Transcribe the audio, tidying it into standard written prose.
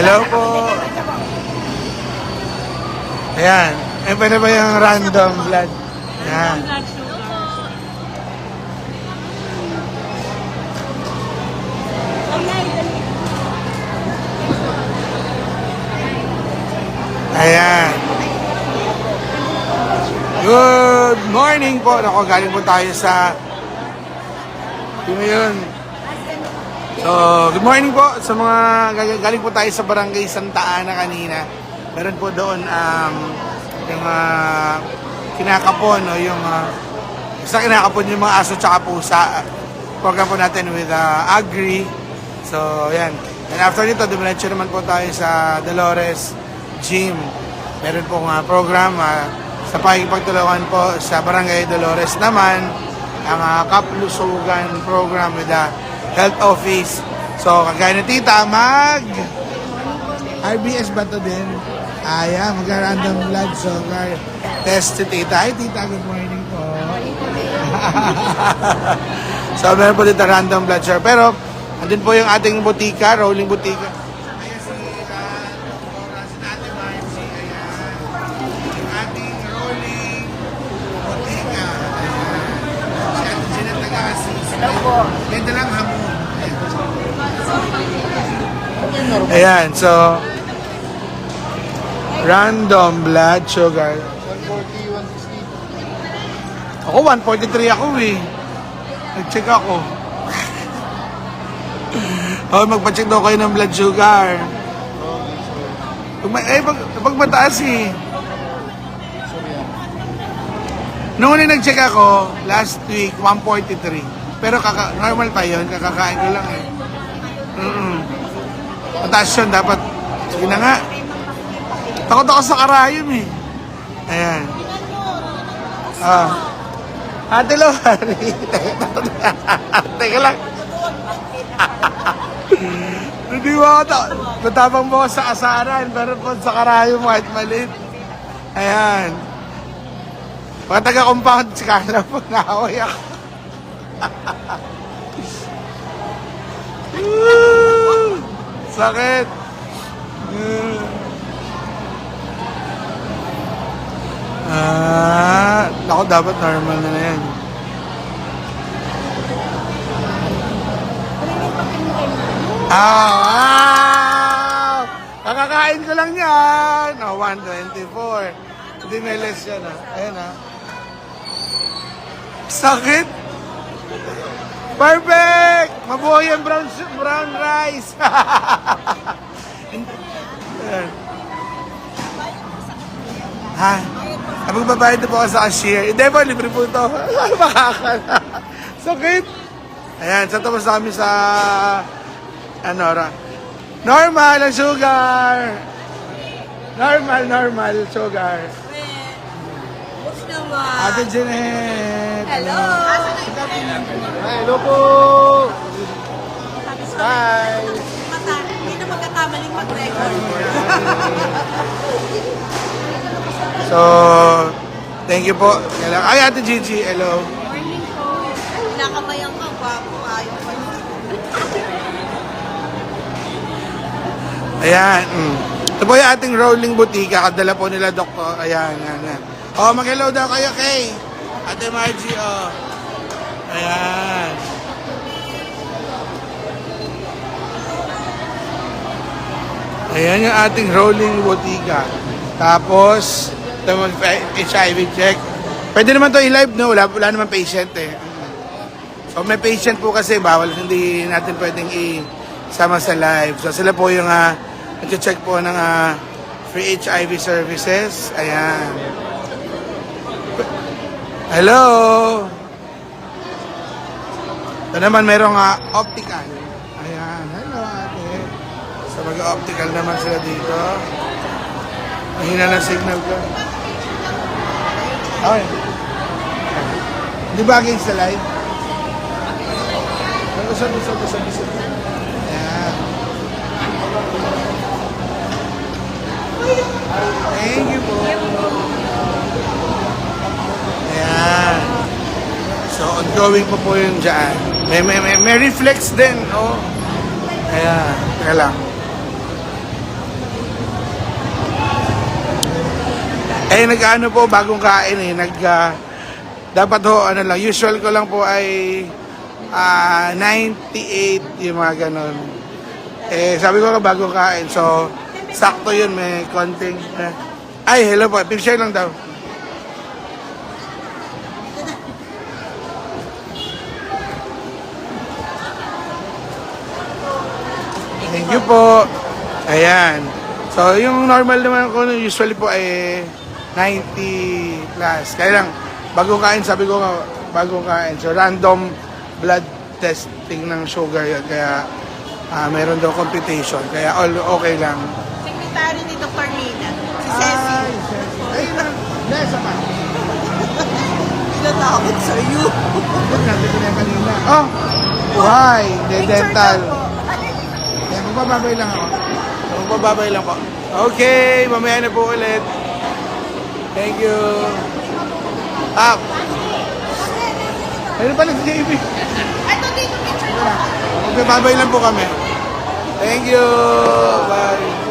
Hello po. Ayan. Ayan pa na ba yung random blood? Ayan. Ayan. Good morning po. Ako, galing po tayo sa... Sino yun? So, good morning po sa mga... Galing po tayo sa Barangay Santa Ana kanina. Meron po doon yung kinakapon o yung... basta kinakapon yung mga aso tsaka pusa. Program po natin with Agri. So, yan. And after nito, dumiretso naman po tayo sa Dolores Gym. Meron pong program sa pakikipagtulungan po sa Barangay Dolores naman ang Kaplusugan program with the Health Office. So, kagaya ni Tita, RBS ba to din? Ayan, mag-random blood sugar test si Tita. Hi Tita, good morning po. So, meron po dito random blood sugar. Pero, andun po yung ating butika, rolling butika. Ganda lang hamon. Ayan, so random blood sugar. 140, 160. Ako 143 ako eh. Nag-check ako. Magpa-check daw kayo ng blood sugar. Pag mataas eh. Noong nag-check ako, last week, 143. Pero normal pa yun, kakakain ko lang eh. Mataas yun, dapat. Sige na nga. Takot ako sa karayom eh. Ayan. Ate Lori. Teka lang. Hindi mo ako. Matapang mo sa asaran, pero po sa karayom kahit maliit. Ayan. Mga taga-compound, si Carla po, naaway ako. Sakit. Ako dapat normal na yan. Kakakain ko lang yan. 124. Hindi may less yan Ayan Sakit. Perfect! Mabuhay ang brown rice! Ha? Magbabayad na po ako sa cashier. Hindi po, libre po ito. Makakala. Sakit! Ayan, sa tapos namin sa... normal ang sugar! Normal sugar. Ate Jeanette! Hello! Hello po! Hi! Hindi na magkakamaling mag-record. So, thank you po. Ay, Ate Gigi, hello. Morning po. Kinakamayang ka, gwapo, ayaw pa yun. Ayan. Ito po yung ating rolling butika. Kadala po nila, Doktor. Ayan. Mag-hello daw kayo kay Ate Margie, Ayan. Ayan yung ating rolling butika. Tapos, ito HIV check. Pwede naman to i-live, no? Wala naman patient eh. So, may patient po kasi, bawal, hindi natin pwedeng isama sa live. So, sila po yung nag-check po ng free HIV services. Ayan. Hello! Ito naman merong optical. Ayan. Hello, ate. So, mag-optical naman sila dito. Mahina ng signal ko. Okay. Di ba against the light? Usap. Ayan. Thank you po. Ayan. So, ongoing po yun dyan. May reflex din, oh. Ayan. Teka lang. Eh, nag-ano po, bagong kain eh. Dapat ho, ano lang, usual ko lang po ay 98, yung mga ganon. Eh, sabi ko bagong kain. So, sakto yun, may konting... ay, hello po, picture lang daw. Thank you po. Ayan. So, yung normal naman ko, usually po ay 90 plus. Kaya lang, bagong kain, sabi ko nga, bagong kain. So, random blood testing ng sugar yun. Kaya, meron daw computation. Kaya, all okay lang. Secretary ni Dr. Nina. Si Ceci. Ayun lang. Nasa pa. Natakot sa iyo. Ito natin ko na yung kanina. Oh! Why? Dental. Yan, magbababay lang ako. Magbababay lang po. Okay, mamaya na po ulit. Thank you. Ayun pala si JB. Ito dito picture ko. Magbababay lang po kami. Thank you. Bye.